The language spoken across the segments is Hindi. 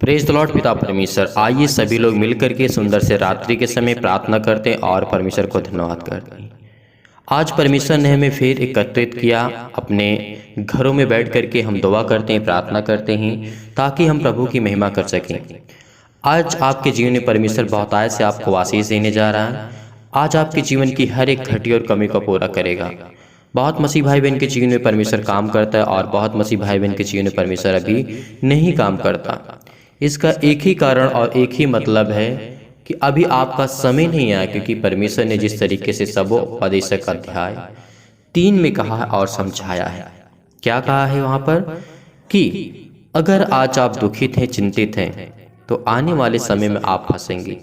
Praise the Lord. पिता परमेश्वर, आइए सभी लोग मिलकर के सुंदर से रात्रि के समय प्रार्थना करते हैं और परमेश्वर को धन्यवाद करते हैं। आज परमेश्वर ने हमें फिर एकत्रित किया। अपने घरों में बैठ करके हम दुआ करते हैं, प्रार्थना करते हैं ताकि हम प्रभु की महिमा कर सकें। आज आपके जीवन में परमेश्वर बहुतायत से आपको आशीष देने जा रहा है। आज आपके जीवन की हर एक घटी और कमी को पूरा करेगा। बहुत मसीह भाई बहन के जीवन में परमेश्वर काम करता है और बहुत मसीह भाई बहन के जीवन में परमेश्वर अभी नहीं काम करता। इसका एक ही कारण और एक ही मतलब है कि अभी आपका समय नहीं आया, क्योंकि परमेश्वर ने जिस तरीके से सबोपदेशक अध्याय 3 में कहा है और समझाया है। क्या कहा है वहाँ पर कि अगर आज आप दुखित हैं, चिंतित हैं, तो आने वाले समय में आप फंसेंगे।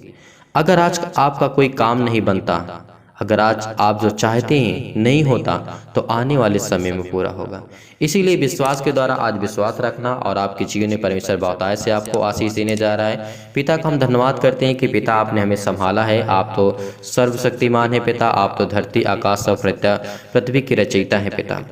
अगर आज आपका कोई काम नहीं बनता, अगर आज आप जो चाहते हैं नहीं होता, तो आने वाले समय में पूरा होगा। इसीलिए विश्वास के द्वारा आज विश्वास रखना और आपके जीवन में परमेश्वर बहुतायत से आपको आशीष देने जा रहा है। पिता का हम धन्यवाद करते हैं कि पिता आपने हमें संभाला है। आप तो सर्वशक्तिमान है पिता, आप तो धरती आकाश और पृथ्वी की रचयिता है पिता।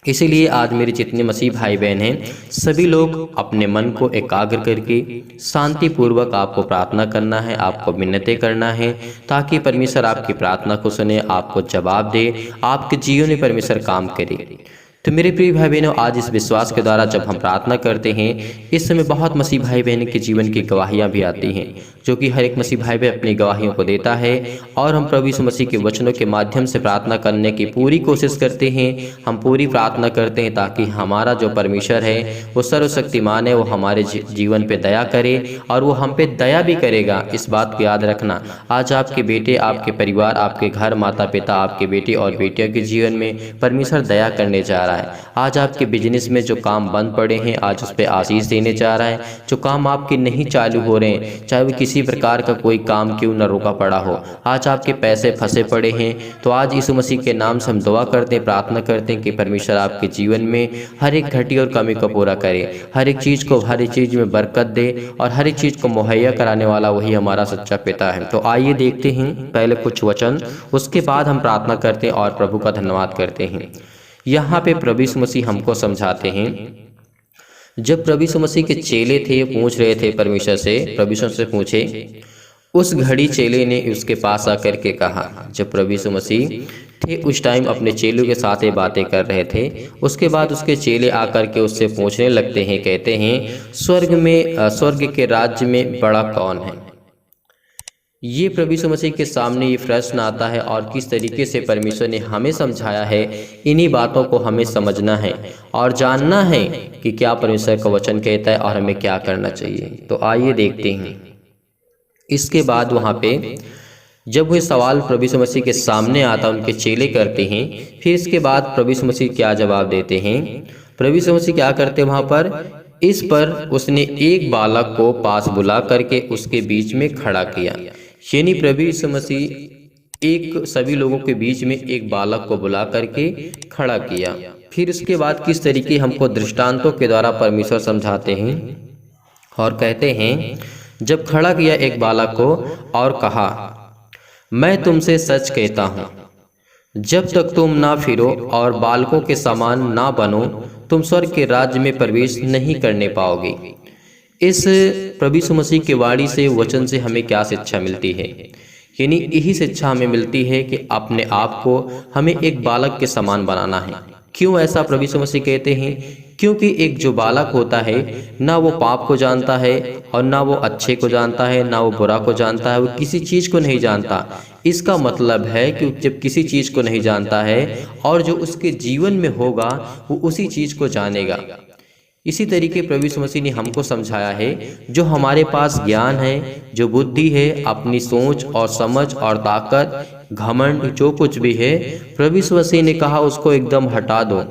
इसीलिए आज मेरे जितने मसीह भाई बहन हैं, सभी लोग अपने मन को एकाग्र करके शांतिपूर्वक आपको प्रार्थना करना है, आपको विनती करना है, ताकि परमेश्वर आपकी प्रार्थना को सुने, आपको जवाब दे, आपके जीवन में परमेश्वर काम करे। तो मेरे प्रिय भाई बहनों, आज इस विश्वास के द्वारा जब हम प्रार्थना करते हैं, इस समय बहुत मसीह भाई बहन के जीवन की गवाहियाँ भी आती हैं, जो कि हर एक मसीह भाई बहन अपनी गवाहियों को देता है। और हम प्रभु यीशु मसीह के वचनों के माध्यम से प्रार्थना करने की पूरी कोशिश करते हैं। हम पूरी प्रार्थना करते हैं ताकि हमारा जो परमेश्वर है वो सर्वशक्तिमान है, वो हमारे जीवन पे दया करे और वो हम पे दया भी करेगा। इस बात को याद रखना। आज आपके बेटे, आपके परिवार, आपके घर, माता पिता, आपके बेटे और बेटियों के जीवन में परमेश्वर दया करने जा रहा है। आज आपके बिजनेस में जो काम बंद पड़े हैं, आज उस पर आशीष देने जा रहा है। जो काम आपके नहीं चालू हो रहे हैं, चाहे वो किसी प्रकार का कोई काम क्यों न रोका पड़ा हो, आज आपके पैसे फंसे पड़े हैं, तो आज यीशु मसीह के नाम से हम दुआ करते हैं, प्रार्थना करते हैं कि परमेश्वर आपके जीवन में हर एक घटी और कमी को पूरा करे, हर एक चीज़ को, हर एक चीज़ में बरकत दे और हर एक चीज़ को मुहैया कराने वाला वही हमारा सच्चा पिता है। तो आइए देखते हैं पहले कुछ वचन, उसके बाद हम प्रार्थना करते हैं और प्रभु का धन्यवाद करते हैं। यहाँ पे प्रभु यीशु मसीह हमको समझाते हैं। जब प्रभु यीशु मसीह के चेले थे, पूछ रहे थे परमेश्वर से, प्रभु यीशु से पूछे, उस घड़ी चेले ने उसके पास आकर के कहा, जब प्रभु यीशु मसीह थे उस टाइम अपने चेलों के साथ ये बातें कर रहे थे। उसके बाद उसके चेले आकर के उससे पूछने लगते हैं, कहते हैं, स्वर्ग के राज्य में बड़ा कौन है? ये प्रभु यीशु मसीह के सामने ये प्रश्न आता है और किस तरीके से परमेश्वर ने हमें समझाया है। इन्हीं बातों को हमें समझना है और जानना है कि क्या परमेश्वर का वचन कहता है और हमें क्या करना चाहिए। तो आइए देखते हैं। इसके बाद वहाँ पे जब वह सवाल प्रभु यीशु मसीह के सामने आता, उनके चेले करते हैं, फिर इसके बाद प्रभु यीशु मसीह क्या जवाब देते हैं। प्रभु यीशु मसीह क्या करते हैं वहाँ पर, इस पर उसने एक बालक को पास बुला करके उसके बीच में खड़ा किया। यानी प्रभु यीशु मसीह एक सभी लोगों के बीच में एक बालक को बुला करके खड़ा किया। फिर उसके बाद किस तरीके हमको दृष्टांतों के द्वारा परमेश्वर समझाते हैं और कहते हैं, जब खड़ा किया एक बालक को और कहा, मैं तुमसे सच कहता हूँ, जब तक तुम ना फिरो और बालकों के समान ना बनो, तुम स्वर्ग के राज्य में प्रवेश नहीं करने पाओगे। इस प्रभु यीशु मसीह के वाणी से, वचन से हमें क्या शिक्षा मिलती है? यानी यही शिक्षा हमें मिलती है कि अपने आप को हमें एक बालक के समान बनाना है। क्यों ऐसा प्रभु यीशु मसीह कहते हैं? क्योंकि एक जो बालक होता है, ना वो पाप को जानता है और ना वो अच्छे को जानता है, ना वो बुरा को जानता है, वो किसी चीज़ को नहीं जानता। इसका मतलब है कि जब किसी चीज़ को नहीं जानता है और जो उसके जीवन में होगा वो उसी चीज़ को जानेगा। इसी तरीके प्रभु यीशु मसीह ने हमको समझाया है, जो हमारे पास ज्ञान है, जो बुद्धि है, अपनी सोच और समझ और ताकत, घमंड, जो कुछ भी है, प्रभु यीशु मसीह ने कहा उसको एकदम हटा दो।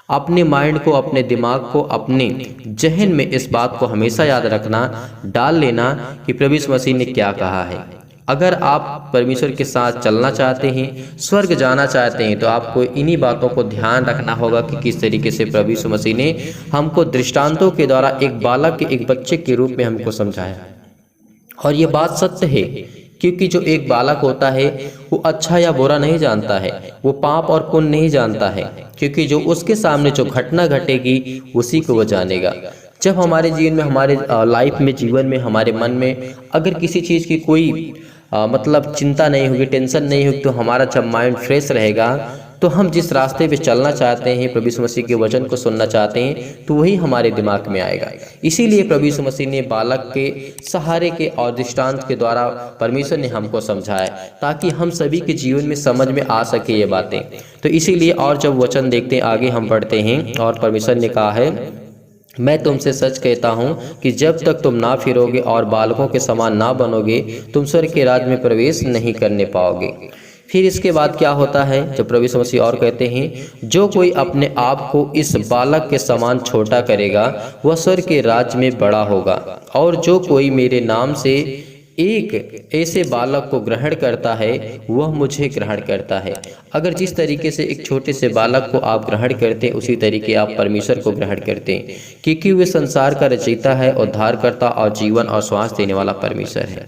अपने माइंड को, अपने दिमाग को, अपने जहन में इस बात को हमेशा याद रखना, डाल लेना कि प्रभु यीशु मसीह ने क्या कहा है। अगर आप परमेश्वर के साथ चलना चाहते हैं, स्वर्ग जाना चाहते हैं, तो आपको इन्हीं बातों को ध्यान रखना होगा कि किस तरीके से प्रभु यीशु मसीह ने हमको दृष्टांतों के द्वारा एक बालक के, एक बच्चे के रूप में हमको समझाया। और ये बात सत्य है, क्योंकि जो एक बालक होता है वो अच्छा या बुरा नहीं जानता है, वो पाप और पुण्य नहीं जानता है, क्योंकि जो उसके सामने जो घटना घटेगी उसी को वो जानेगा। जब हमारे जीवन में, हमारे लाइफ में, जीवन में, हमारे मन में अगर किसी चीज़ की कोई मतलब चिंता नहीं होगी, टेंशन नहीं होगी, तो हमारा जब माइंड फ्रेश रहेगा तो हम जिस रास्ते पे चलना चाहते हैं, प्रभु यीशु मसीह के वचन को सुनना चाहते हैं, तो वही हमारे दिमाग में आएगा। इसीलिए प्रभु यीशु मसीह ने बालक के सहारे के और दृष्टांत के द्वारा परमेश्वर ने हमको समझाया, ताकि हम सभी के जीवन में समझ में आ सके ये बातें। तो इसीलिए और जब वचन देखते हैं, आगे हम पढ़ते हैं, और परमेश्वर ने कहा है, मैं तुमसे सच कहता हूँ कि जब तक तुम ना फिरोगे और बालकों के समान ना बनोगे, तुम स्वर्ग के राज्य में प्रवेश नहीं करने पाओगे। फिर इसके बाद क्या होता है, जब प्रभु यीशु मसीह और कहते हैं, जो कोई अपने आप को इस बालक के समान छोटा करेगा, वह स्वर्ग के राज्य में बड़ा होगा। और जो कोई मेरे नाम से एक ऐसे बालक को ग्रहण करता है, वह मुझे ग्रहण करता है। अगर जिस तरीके से एक छोटे से बालक को आप ग्रहण करते हैं, उसी तरीके आप परमेश्वर को ग्रहण करते हैं, क्योंकि वे संसार का रचयिता है, उद्धारकर्ता और जीवन और श्वास देने वाला परमेश्वर है।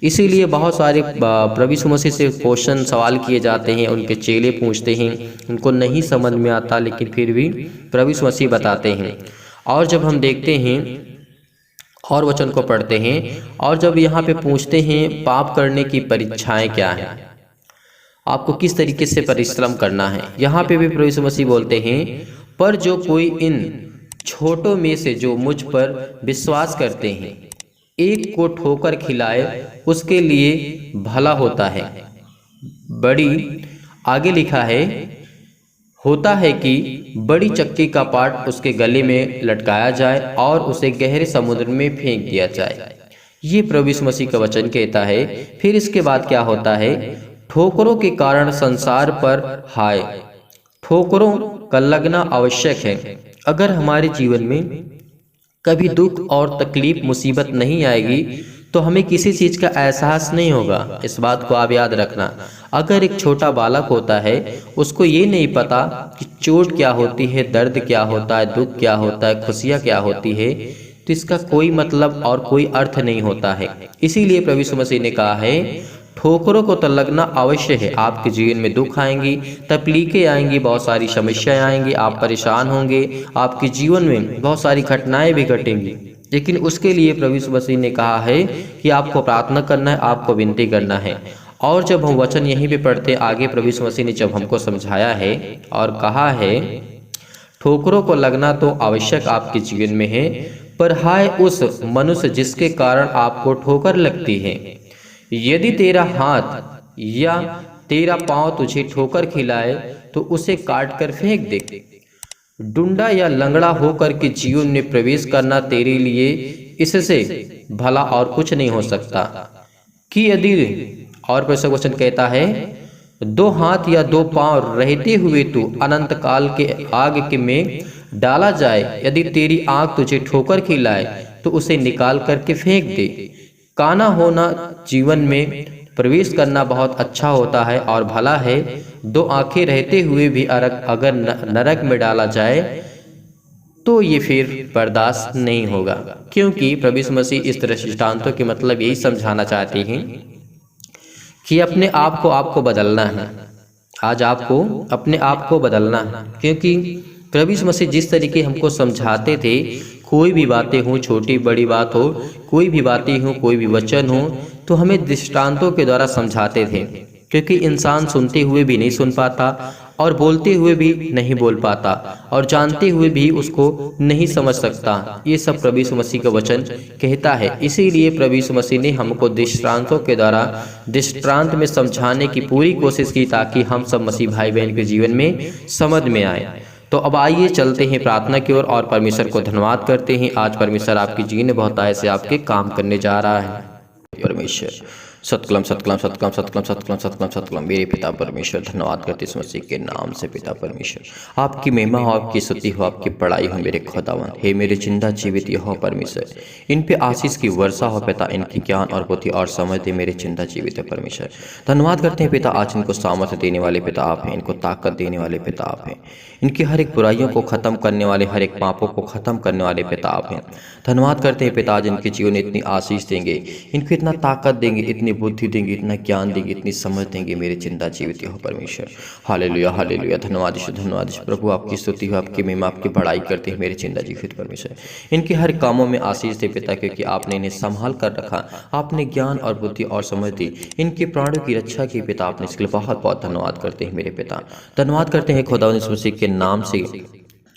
इसीलिए बहुत सारे प्रभु यीशु मसीह से क्वेश्चन, सवाल किए जाते हैं, उनके चेले पूछते हैं, उनको नहीं समझ में आता, लेकिन फिर भी प्रभु यीशु मसीह बताते हैं। और जब हम देखते हैं और वचन को पढ़ते हैं, और जब यहाँ पे पूछते हैं पाप करने की परीक्षाएं क्या हैं, आपको किस तरीके से परिश्रम करना है, यहाँ पे भी प्रभु यीशु मसीह बोलते हैं, पर जो कोई इन छोटों में से जो मुझ पर विश्वास करते हैं एक को ठोकर खिलाए, उसके लिए भला होता है। बड़ी आगे लिखा है, होता है कि बड़ी चक्की का पाट उसके गले में लटकाया जाए और उसे गहरे समुद्र में फेंक दिया जाए। ये प्रभु यीशु मसीह का वचन कहता है। फिर इसके बाद क्या होता है, ठोकरों के कारण संसार पर हाय, ठोकरों का लगना आवश्यक है। अगर हमारे जीवन में कभी दुख और तकलीफ, मुसीबत नहीं आएगी, तो हमें किसी चीज़ का एहसास नहीं होगा। इस बात को आप याद रखना। अगर एक छोटा बालक होता है, उसको ये नहीं पता कि चोट क्या होती है, दर्द क्या होता है, दुख क्या होता है, खुशियाँ क्या होती है, तो इसका कोई मतलब और कोई अर्थ नहीं होता है। इसीलिए प्रभु यीशु मसीह ने कहा है, ठोकरों को तो लगना अवश्य है। आपके जीवन में दुख आएंगी, तकलीफें आएंगी, बहुत सारी समस्याएं आएंगी, आप परेशान होंगे, आपके जीवन में बहुत सारी घटनाएं भी घटेंगी, लेकिन उसके लिए प्रभु यीशु मसीह ने कहा है कि आपको प्रार्थना करना है, आपको विनती करना है। और जब हम वचन यहीं पे पढ़ते आगे, प्रभु यीशु मसीह ने जब हमको समझाया है और कहा है, ठोकरों को लगना तो आवश्यक आपके जीवन में है, पर हाय उस मनुष्य जिसके कारण आपको ठोकर लगती है। यदि तेरा हाथ या तेरा पांव तुझे ठोकर खिलाए, तो उसे काट कर फेंक दे। डुंडा या लंगड़ा होकर के जीवन में प्रवेश करना तेरे लिए इससे भला और कुछ नहीं हो सकता कि यदि, और परमेश्वर वचन कहता है, दो हाथ या दो पांव रहते हुए तू अनंत काल के आग के में डाला जाए। यदि तेरी आंख तुझे ठोकर खिलाए, तो उसे निकाल करके फेंक दे। काना होना जीवन में प्रवेश करना बहुत अच्छा होता है और भला है। दो आंखें रहते हुए भी अगर नरक में डाला जाए, तो ये फिर बर्दाश्त नहीं होगा। क्योंकि प्रभु यीशु मसीह इस दृष्टांतों के मतलब यही समझाना चाहते हैं कि अपने आप को आपको बदलना है। आज आपको अपने आप को बदलना है, क्योंकि प्रभु यीशु मसीह जिस तरीके हमको समझाते थे, कोई भी बातें हो, छोटी बड़ी बात हो, कोई भी बातें हो, कोई भी वचन हो, तो हमें दृष्टांतों के द्वारा समझाते थे। क्योंकि इंसान सुनते हुए भी नहीं सुन पाता, और बोलते हुए भी नहीं बोल पाता, और जानते हुए भी उसको नहीं समझ सकता। ये सब प्रभु यीशु मसीह का वचन कहता है। इसीलिए प्रभु यीशु मसीह ने हमको दृष्टांतों के द्वारा दृष्टांत में समझाने की पूरी कोशिश की, ताकि हम सब मसीह भाई बहन के जीवन में समझ में आए। तो अब आइए चलते हैं प्रार्थना की ओर और परमेश्वर को धन्यवाद करते हैं। आज परमेश्वर आपकी जीवन में बहुत ऐसे आपके काम करने जा रहा है। परमेश्वर सतकलम सतकलम सतकलम सतकलम सतकलम सतकलम सतकलम, मेरे पिता परमेश्वर, धन्यवाद करते इस मसीह के नाम से। पिता परमेश्वर, आपकी महिमा हो, आपकी स्तुति हो, आपकी बड़ाई हो मेरे खुदावन। हे मेरे जिंदा जीवित यहोवा परमेश्वर, इन पे आशीष की वर्षा हो पिता, इनकी ज्ञान और बुद्धि और समझ दे मेरे जिंदा जीवित परमेश्वर। धन्यवाद करते हैं पिता, आज इनको सामर्थ्य देने वाले पिता आप हैं, इनको ताकत देने वाले पिता आप हैं, इनकी हर एक बुराइयों को खत्म करने वाले, हर एक पापों को खत्म करने वाले पिता आप हैं। धन्यवाद करते हैं पिता, आज इनके जीवन में इतनी आशीष देंगे, इनको इतना ताकत देंगे, इतनी बुद्धि देंगे, इतना ज्ञान देंगे, इतनी समझ देंगे मेरे जिंदा जीवित हो परमेश्वर। हालेलुया हालेलुया, धन्यवाद यीशु, धन्यवाद यीशु। प्रभु आपकी स्तुति हो, आपकी महिमा, आपकी बड़ाई करते हैं मेरे जिंदा जीवित परमेश्वर। इनके हर कामों में आशीष दे पिता, क्योंकि आपने इन्हें संभाल कर रखा, आपने ज्ञान और बुद्धि और समझ दी, इनके प्राणों की रक्षा की पिता। आपने इसके लिए बहुत बहुत धन्यवाद करते हैं मेरे पिता। धन्यवाद करते हैं खुदावंद यीशु मसीह के नाम से।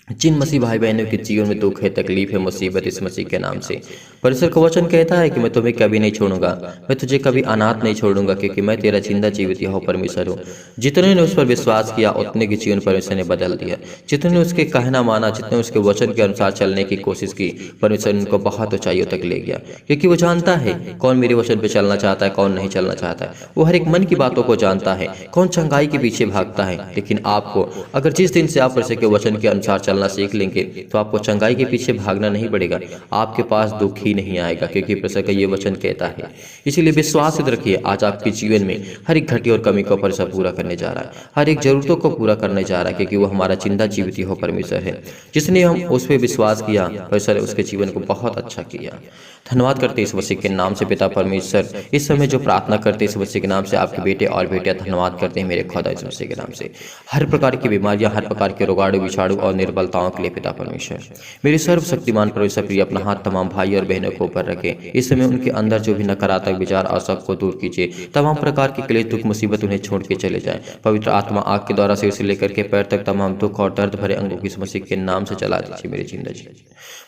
जिन मसीह भाई बहनों के जीवन में दुख है, तकलीफ है, मुसीबत, इस मसीह के नाम से परमेश्वर का वचन कहता है कि मैं तुम्हें कभी नहीं छोड़ूंगा, मैं तुझे कभी अनाथ नहीं छोड़ूंगा, क्योंकि मैं तेरा जिंदा जीवित यहोवा परमेश्वर हूँ। जितने ने उस पर विश्वास किया उतने के जीवन परमेश्वर ने बदल दिया। जितने ने उसके कहना माना, जितने उसके वचन के अनुसार चलने की कोशिश की, परमेश्वर उनको बहुत ऊंचाइयों तक ले गया, क्योंकि वो जानता है कौन मेरे वचन पर चलना चाहता है, कौन नहीं चलना चाहता है। वो हर एक मन की बातों को जानता है, कौन चंगाई के पीछे भागता है। लेकिन आपको अगर जिस दिन से आप परमेश्वर के वचन के अनुसार चलना सीख लेंगे, तो आपको चंगाई के पीछे भागना नहीं पड़ेगा, आपके पास दुख ही नहीं आएगा, क्योंकि परमेश्वर का ये वचन कहता है। इसीलिए विश्वास रखिए, आज आपके जीवन में हर एक घटी और कमी को परमेश्वर पूरा करने जा रहा है, हर एक जरूरतों को पूरा करने जा रहा है, क्योंकि वो हमारा जिंदा जीवित हो परमेश्वर है। जिसने हम उस पर विश्वास किया, परमेश्वर उसके जीवन को बहुत अच्छा किया। धन्यवाद करते इस मसीह के नाम से पिता परमेश्वर। इस समय जो प्रार्थना करते इस मसीह के नाम से आपके बेटे और बेटियां धन्यवाद करते हैं मेरे खुदा इस मसीह के नाम से। हर प्रकार की बीमारियां, हर प्रकार के रोगाणु, विषाणु और निर्बलताओं के लिए पिता परमेश्वर मेरे सर्वशक्तिमान परमेश्वर प्रिय अपना हाथ तमाम भाई और बहनों को ऊपर रखे। इस समय उनके अंदर जो भी नकारात्मक विचार और शक को दूर कीजिए। तमाम प्रकार के क्लेश, दुख, मुसीबत उन्हें छोड़ के चले जाए। पवित्र आत्मा आग के द्वारा सिर से लेकर के पैर तक तमाम दुख और दर्द भरे अंगों की इस मसीह के नाम से चला दीजिए मेरी जिंदगी।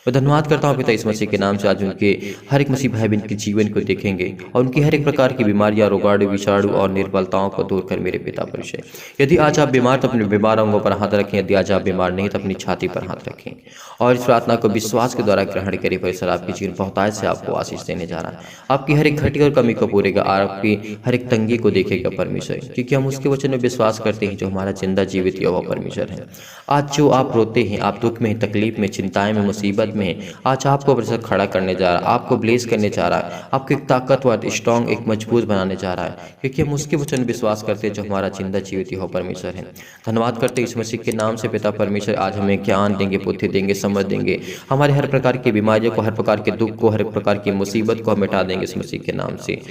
मैं धन्यवाद करता हूँ पिता इस मसीह के नाम से। आज उनके हर एक मसीह भाई बहन के जीवन को देखेंगे और उनकी हर एक प्रकार की बीमारियां, रोगाणु, विषाणु और निर्बलताओं को दूर कर मेरे पिता परमेश्वर। यदि आज आप बीमार तो अपने बीमार अंगों पर हाथ रखें, यदि आज आप बीमार नहीं तो अपनी छाती पर हाथ रखें और इस प्रार्थना को विश्वास के द्वारा ग्रहण करें। परमेश्वर आपकी जीवन बहुतायत से आपको आशीष देने जा रहा है, आपकी हर एक घटी और कमी को पूरेगा, आपकी हर एक तंगी को देखेगा परमेश्वर, क्योंकि हम उसके वचन में विश्वास करते हैं जो हमारा जिंदा जीवित यहोवा परमेश्वर है। आज जो आप रोते हैं, आप दुख में, तकलीफ में, चिंताएं में, मुसीबत में, आज आपको परमेश्वर खड़ा करने जा रहा है, आपको ब्लेस करने जा रहा है, आपको एक ताकतवर, स्ट्रॉन्ग, एक मजबूत बनाने जा रहा है, क्योंकि हम उसके वचन विश्वास करते हैं जो हमारा जिंदा जीवित यहोवा परमेश्वर है। धन्यवाद करते इस मसीह के नाम से पिता परमेश्वर। आज हमें ज्ञान देंगे, बुद्धि देंगे, समझ देंगे, हमारे हर प्रकार की बीमारियों को, हर प्रकार के दुख को, हर प्रकार की मुसीबत को मिटा देंगे इस मसीह के नाम से।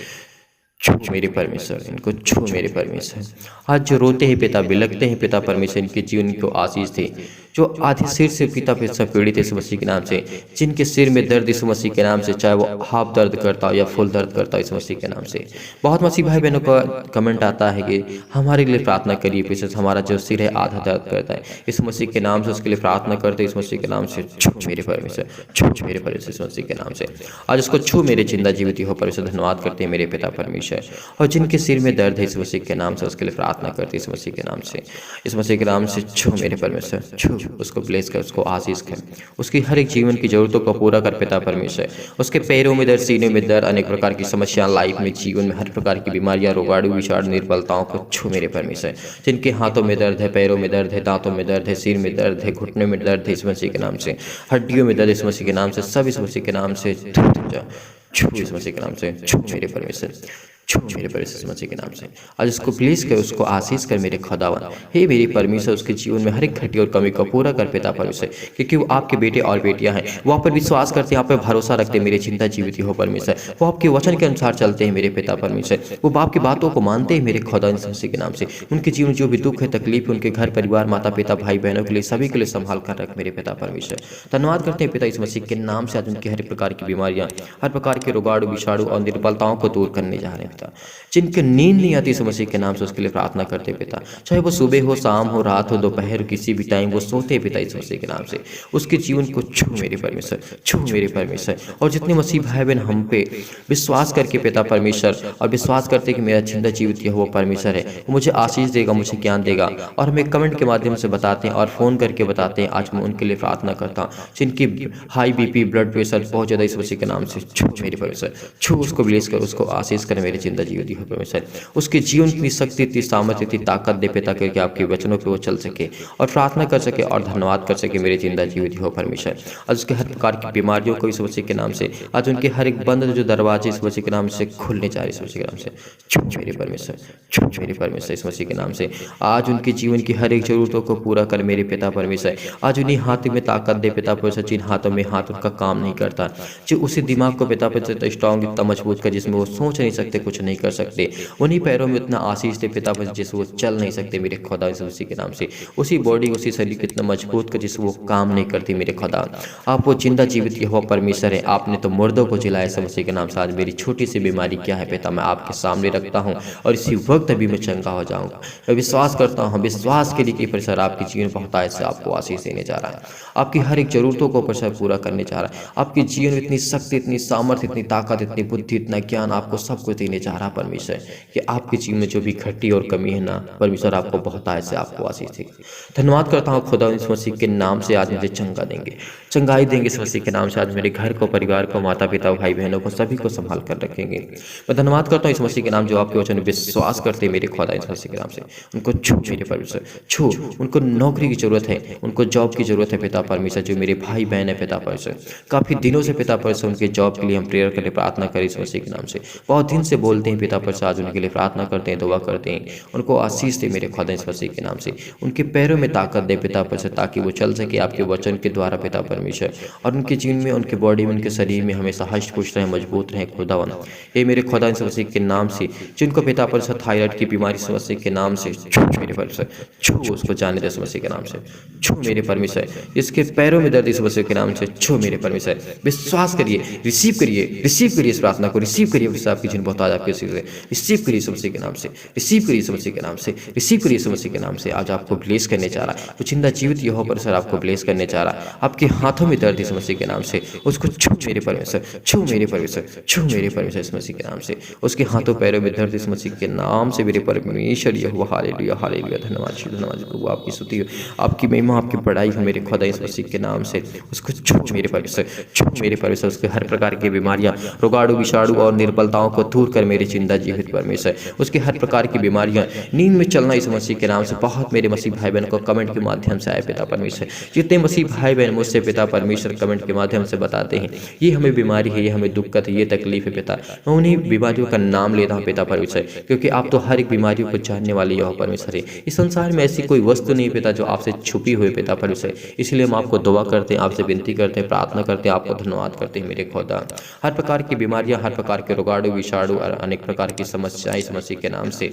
छू मेरे परमेश्वर, इनको छू मेरे परमेश्वर। आज जो रोते हैं पिता, बिलखते हैं पिता परमेश्वर, इनके जीवन को आशीष दे। जो आधे सिर से पिता परमेश्वर पीड़ित है इस मसीह के नाम से, जिनके सिर में दर्द इस मसीह के नाम से, चाहे वो हाफ दर्द करता हो या फुल दर्द करता हो इस मसीह के नाम से। बहुत मसीह भाई बहनों का कमेंट आता है कि हमारे लिए प्रार्थना करिए, परमेश्वर हमारा जो सिर है आधा दर्द करता है, इस मसीह के नाम से उसके लिए प्रार्थना करते इस मसीह के नाम से। छू मेरे परमेश्वर, छू मेरे परमेश्वर इस मसीह के नाम से। आज उसको छू मेरे जिंदा जीवित हो परमेश्वर। धन्यवाद करते हैं मेरे पिता परमेश्वर। और जिनके सिर में दर्द है इस मसीह के नाम से उसके लिए प्रार्थना करते इस मसीह के नाम से, इस मसीह के नाम से। छू मेरे परमेश्वर, छू उसको ब्लेस कर, उसको आशीष कर, उसकी हर एक जीवन की जरूरतों को पूरा कर पिता परमेश्वर। उसके पैरों में दर्द, सीने में दर्द, अनेक प्रकार की समस्या लाइफ में, जीवन में हर प्रकार की बीमारियां, रोगाणु, विषाणु, निर्बलताओं को छू मेरे परमेश्वर। जिनके हाथों में दर्द है, पैरों में दर्द है, दांतों में दर्द है, सिर में दर्द है, घुटने में दर्द है इस मसीह के नाम से, हड्डियों में दर्द इस मसीह के नाम से, सब इस मसीह के नाम से छू इस मसीह के नाम से। छू मेरे परमेश्वर, छू मेरे परमेश्वर मसीह के नाम से। आज उसको प्लीज कर, उसको आशीष कर मेरे खुदावन। हे मेरे परमेश्वर, उसके जीवन में हर एक घटी और कमी को पूरा कर पिता परमेश्वर, क्योंकि वो आपके बेटे और बेटियां हैं। वो आप पर विश्वास करते हैं, आप पर भरोसा रखते हैं मेरे चिंता जीवित हो परमेश्वर। वो आपके वचन के अनुसार चलते हैं मेरे पिता परमेश्वर। वो बाप की बातों को मानते हैं मेरे खुदा मसीह के नाम से। उनके जीवन जो भी दुख है, तकलीफ है, उनके घर परिवार, माता पिता, भाई बहनों के लिए, सभी के लिए संभाल कर रख मेरे पिता परमेश्वर। धन्यवाद करते हैं पिता इस मसीह के नाम से। आज उनकी हर प्रकार की बीमारियां, हर प्रकार के रोगाणु, विषाणु और निर्बलताओं को दूर करने जा रहे हैं पिता। जिनके नींद नहीं आती इस मसीह के नाम से उसके लिए प्रार्थना करते पिता। चाहे वो सुबह हो, शाम हो, रात हो, दोपहर, किसी भी टाइम वो सोते पिता इस मसीह के नाम से। उसके जीवन को छू मेरे परमेश्वर, छू मेरे परमेश्वर। और जितने मसीह भाई बहन हम पे विश्वास करके पिता परमेश्वर और विश्वास करते कि मेरा जिंदा जीवित वो परमेश्वर है, वो मुझे आशीष देगा, मुझे ज्ञान देगा। और हमें कमेंट के माध्यम से बताते हैं और फोन करके बताते हैं। आज मैं उनके लिए प्रार्थना करता हूँ जिनकी हाई बीपी, ब्लड प्रेशर बहुत ज्यादा इस मसीह के नाम से। छू मेरे परमेश्वर, छू उसको ब्लेस कर, उसको आशीष कर मेरे जिंदा जीवित हो परमेश्वर। उसके जीवन की शक्ति, इतनी सामर्थ्य, इतनी ताकत दे पिता करके आपके वचनों पे वो चल सके और प्रार्थना कर सके और धन्यवाद कर सके मेरे जिंदा जीवित हो परमेश्वर। आज उसके हर प्रकार की बीमारियों को इस मसीह के नाम से, आज उनके हर एक बंद जो दरवाजे इस मसीह के नाम से खुलने जा रहे इस मसीह के नाम से। छू मेरे परमेश्वर, छू मेरे परमेश्वर इस मसीह के नाम से। आज उनके जीवन की हर एक जरूरतों को पूरा कर मेरे पिता परमेश्वर। आज उन्हीं हाथों में ताकत दे पिता परमेश्वर, जिन हाथों में हाथ उनका काम नहीं करता, जो उसी दिमाग को पिता परमेश्वर स्ट्रॉन्ग, इतना मजबूत कर जिसमें वो सोच नहीं सकते, कुछ नहीं कर सकते, उन्हीं पैरों में उतना आशीष दे पिता परमेश्वर जिससे वो चल नहीं सकते मेरे खुदा यीशु मसीह के नाम से। उसी बॉडी उसी शरीर को इतना मजबूत कर जिससे वो काम नहीं करती मेरे खुदा। आप वो जिंदा जीवित यहोवा परमेश्वर है, आपने तो मुर्दों को जिलाया यीशु मसीह के नाम से। आज मेरी छोटी सी बीमारी क्या है पिता, मैं आपके सामने रखता हूँ और इसी वक्त अभी मैं चंगा हो जाऊँगा। मैं विश्वास करता हूँ, विश्वास के लिए कि परमेश्वर आपके जीवन बहुत से आपको आशीष देने जा रहा है, आपकी हर एक जरूरतों को परमेश्वर पूरा करने जा रहा है। आपके जीवन में इतनी शक्ति, इतनी सामर्थ्य, इतनी ताकत, इतनी बुद्धि, इतना ज्ञान आपको सब कुछ देने जा रहा है परमेश्वर, कि आपके जीवन में जो भी घटी और कमी है ना परमेश्वर आपको बहुत से आपको आशीष देगा। धन्यवाद करता हूँ खुदा यीशु मसीह के नाम से आज मुझे चंगा देंगे, चंगाई देंगे यीशु मसीह के नाम से। आज मेरे घर को, परिवार को, माता पिता, भाई बहनों को, सभी को संभाल कर रखेंगे। मैं धन्यवाद करता हूँ यीशु मसीह के नाम जो आपके वचन में विश्वास करते हैं मेरे खुदा यीशु मसीह के नाम से। उनको छू मेरे परमेश्वर, छू। उनको नौकरी की जरूरत है, उनको जॉब की जरूरत है पिता परमेश्वर। जो मेरे भाई बहन है पिता परमेश्वर, काफी दिनों से पिता परमेश्वर उनके जॉब के लिए हम प्रेयर के लिए प्रार्थना करें यीशु मसीह के नाम से। बहुत दिन से बोलते हैं पिता परमेश्वर, आज उनके लिए प्रार्थना करते हैं, दुआ करते हैं। उनको आशीष दे मेरे खुदा यीशु मसीह के नाम से। उनके पैरों में ताकत दे पिता परमेश्वर, ताकि वो चल सके आपके वचन के द्वारा पिता परमेश्वर, और उनके जीवन में, उनके बॉडी में, उनके शरीर में हमेशा हष्ट पुष्ट रहे, मजबूत रहे खुदावन। ये मेरे खुदा यीशु मसीह के नाम से, जिनको पिता परमेश्वर थायराइड की बीमारी यीशु मसीह के नाम से छू मेरे परमेश्वर, छू उसको जाने दे यीशु मसीह के नाम से। छू मेरे परमेश्वर, इसके पैरों में दर्द यीशु मसीह के नाम से छू मेरे परमेश्वर। विश्वास करिए, रिसीव करिए, रिसीव करिए इस प्रार्थना को, रिसीव करिए आपकी जिन बहुत आज आपके रिसीव करिए यीशु मसीह के नाम से, रिसीव करिए यीशु मसीह के नाम से, रिसीव करिए यीशु मसीह के नाम से। आज आपको ब्लेस करने जा रहा है, वो जिंदा जीवित यहोवा परमेश्वर आपको ब्लेस करने जा रहा है। आपके हाथों में दर्द यीशु मसीह के नाम से, उसको छू मेरे परमेश्वर, छू मेरे परमेश्वर, छू मेरे परमेश्वर यीशु मसीह के नाम से। उसके हाथों पैरों में दर्द यीशु मसीह के नाम से मेरे परमेश्वर यहोवा। हालेलुया, हालेलुया, धन्यवाद धन्यवाद प्रभु, आपकी स्तुति हो, आपकी महिमा, आपकी बड़ाई हो मेरे खुदा यीशु मसीह के नाम से। उसको छू मेरे परमेश्वर, छू मेरे परमेश्वर। उसके हर प्रकार की बीमारियां, रोगाणु, विषाणु और निर्बलताओं को दूर कर मेरे जिंदा जीवित परमेश्वर। उसके हर प्रकार की बीमारियां, नींद में चलना यीशु मसीह के नाम से। बहुत मेरे मसीह भाई बहन को कमेंट के माध्यम से आए पिता परमेश्वर, जितने मसीह भाई बहन मुझसे पिता परमेश्वर कमेंट के माध्यम से बताते हैं ये हमें बीमारी है, ये हमें दिक्कत है, ये तकलीफ है पिता, मैं उन्हीं बीमारियों का नाम लेता हूँ पिता परमेश्वर, क्योंकि आप तो हर एक बीमारियों को जानने वाले यहोवा परमेश्वर है। इस संसार में ऐसी कोई वस्तु नहीं पिता जो आपसे छुपी हुई पिता परमेश्वर। इसलिए हम आपको दुआ करते हैं, आपसे विनती करते हैं, प्रार्थना करते हैं, आपको धन्यवाद करते हैं मेरे खुदा। हर प्रकार की बीमारियां, हर प्रकार के रोगाणु, विषाणु और अनेक प्रकार की समस्याएं इस मसीह के नाम से,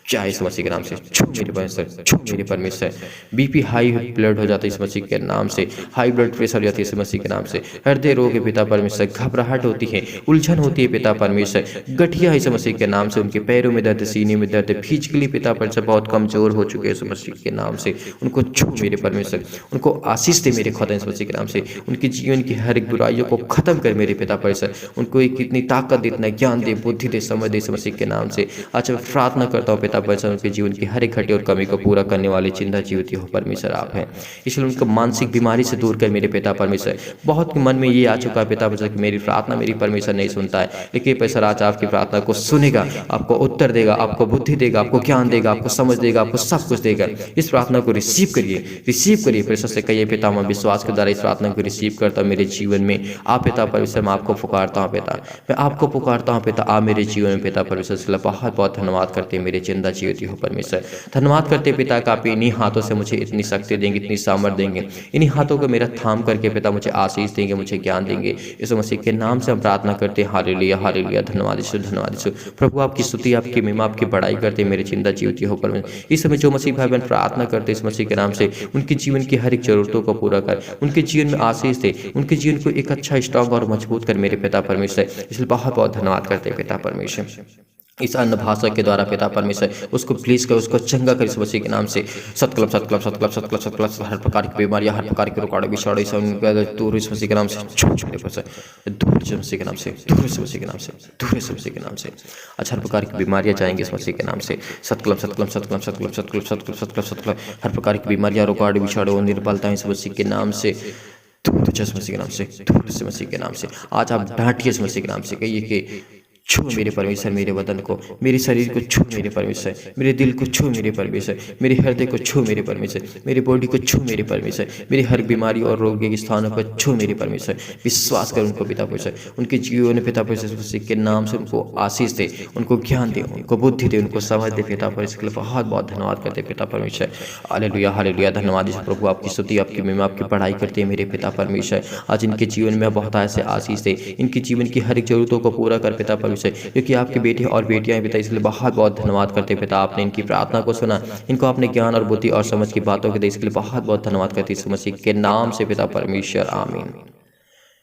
चाहे इस मसीह के नाम से छू मेरे परमेश्वर, छू मेरे परमेश्वर। बीपी हाई ब्लड हो जाता है इस मसीह के नाम से, हाई ब्लड प्रेशर हो जाती है इस मसीह के नाम से, हृदय रोग है पिता परमेश्वर, घबराहट होती है, उलझन होती है पिता परमेश्वर, गठिया इस मसीह के नाम से, उनके पैरों में दर्द, सीने में दर्द, फिजिकली पिता परमेश्वर बहुत कमजोर हो चुके हैं इस मसीह के नाम से। उनको छू मेरे परमेश्वर, उनको आशीष दे मेरे खुदा इस मसीह के नाम से। उनके जीवन की हर एक बुराइयों को खत्म कर मेरे पिता परमेश्वर। उनको एक इतनी ताकत दे, इतना ज्ञान दे, बुद्धि दे, समझ दे इस मसीह के नाम से। आज मैं प्रार्थना करता हूँ पिता परमेश्वर, उनके जीवन की हर एक घटी और कमी को पूरा करने वाले जिंदा जीवित हो परमेश्वर आप हैं। इसलिए उनको मानसिक बीमारी से दूर कर मेरे पिता परमेश्वर। बहुत मन में ये आ चुका है पिता परमेश्वर कि मेरी प्रार्थना मेरी परमेश्वर नहीं सुनता है, लेकिन परमेश्वर आज आपकी प्रार्थना को सुनेगा, आपको उत्तर देगा, आपको बुद्धि देगा, आपको ज्ञान देगा, आपको समझ देगा, आपको सब कुछ देगा। इस प्रार्थना को रिसीव करिए, रिसीव करिए परमेश्वर से कहिए पिता मैं विश्वास के द्वारा इस प्रार्थना को रिसीव करता हूँ मेरे जीवन में। आप पिता परमेश्वर मैं आपको पुकारता हूँ पिता, मैं आपको पुकारता हूँ पिता, आप मेरे जीवन में पिता परमेश्वर से बहुत बहुत धन्यवाद करते हैं मेरे जिंदा जीवित हो परमेश्वर। धन्यवाद करते पिता का आप इन्हीं हाथों से मुझे इतनी शक्ति देंगे, इतनी सामर्थ देंगे, इन्हीं हाथों को मेरा थाम करके पिता मुझे आशीष देंगे, मुझे ज्ञान देंगे। यीशु मसीह के नाम से हम प्रार्थना करते हैं। हालेलुया, हालेलुया, धन्यवाद यीशु, धन्यवाद यीशु। प्रभु आपकी स्तुति, आपकी महिमा, आपकी बड़ाई करते हैं मेरे जिंदा जीवित हो परमेश्वर। इस समय जो मसीह भाई बहन प्रार्थना करते हैं इस मसीह के नाम से, उनके जीवन की हर एक जरूरतों को पूरा कर, उनके जीवन में आशीष दे, उनके जीवन को एक अच्छा स्ट्रांग और मजबूत कर मेरे पिता परमेश्वर। इसलिए बहुत बहुत धन्यवाद करते हैं पिता परमेश्वर। इस अन्न भाषा के द्वारा पिता परमेश्वर उसको प्लीज कर, उसको चंगा कर इस मसीह के नाम से। सतकलम सतकलम सतकलम सतकलम सतकलम, हर प्रकार की बीमारियां, हर प्रकार के रोगाणु, विषाणु दूर इस मसीह के नाम से, छोटे पर दूर इस मसीह के नाम से, दूर इस मसीह के नाम से, दूर इस मसीह के नाम से। अच्छा, हर प्रकार की बीमारियां जाएंगी इस मसीह के नाम से। सतकलम सतकलम सतकलम सतकलम सतकलम सतकलम सतकलम सतकलम, हर प्रकार की बीमारियां, रोगाणु, विषाणु, निर्बलता इस मसीह के नाम से दूर इस मसीह के नाम से, दूर इस मसीह के नाम से। आज आप डांटिए इस मसीह के नाम से, कहिए कि छू मेरे परमेश्वर मेरे बदन को, मेरे शरीर को छू मेरे परमेश्वर, मेरे दिल को छू मेरे परमेश्वर, मेरे हृदय को छू मेरे परमेश्वर, मेरी बॉडी को छू मेरे परमेश्वर, मेरी हर बीमारी और रोग के स्थानों पर छू मेरे परमेश्वर। विश्वास कर उनको पिता परमेश्वर, उनके जीवन में पिता परमेश्वर के नाम से उनको आशीष दे, उनको ज्ञान दे, उनको बुद्धि दे, उनको समझ दे पिता परमेश्वर। के लिए बहुत बहुत धन्यवाद करते पिता परमेश्वर। हालेलुया, हालेलुया, धन्यवाद प्रभु, आपकी स्तुति, आपकी महिमा, आपकी पढ़ाई करते हैं मेरे पिता परमेश्वर। आज इनके जीवन में बहुत ऐसे आशीष दे, इनके जीवन की हर एक जरूरतों को पूरा कर पिता परमेश्वर। परमेश्वर, क्योंकि आपके बेटे और बेटियां हैं पिता, इसलिए बहुत बहुत धन्यवाद करते हैं पिता, आपने इनकी प्रार्थना को सुना, इनको अपने ज्ञान और बुद्धि और समझ की बातों के लिए इसके लिए बहुत बहुत धन्यवाद करते हैं, यीशु मसीह के नाम से पिता परमेश्वर, आमीन।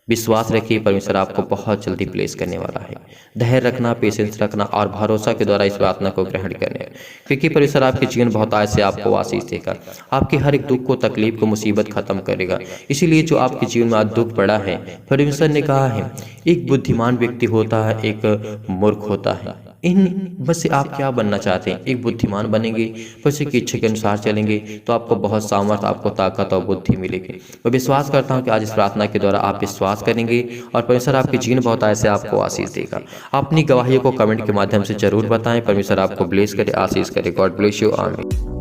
विश्वास रखिए, परमेश्वर आपको बहुत जल्दी ब्लेस करने वाला है। धैर्य रखना, पेशेंस रखना और भरोसा के द्वारा इस प्रार्थना को ग्रहण करने, क्योंकि परमेश्वर आपके जीवन बहुत आय से आपको आशीष देगा, आपके हर एक दुख को, तकलीफ को, मुसीबत खत्म करेगा। इसीलिए जो आपके जीवन में आज दुख पड़ा है, परमेश्वर ने कहा है एक बुद्धिमान व्यक्ति होता है, एक मूर्ख होता है। इन बस से आप क्या बनना चाहते हैं? एक बुद्धिमान बनेंगे, परमेश्वर की इच्छा के अनुसार चलेंगे तो आपको बहुत सामर्थ्य, आपको ताकत और बुद्धि मिलेगी। मैं विश्वास करता हूं कि आज इस प्रार्थना के द्वारा आप विश्वास करेंगे और परमेश्वर आपके जीवन बहुत ऐसे आपको आशीष देगा। अपनी गवाही को कमेंट के माध्यम से जरूर बताएं। परमेश्वर आपको ब्लेस करे, आशीष करे। गॉड ब्लेस यू, आमीन।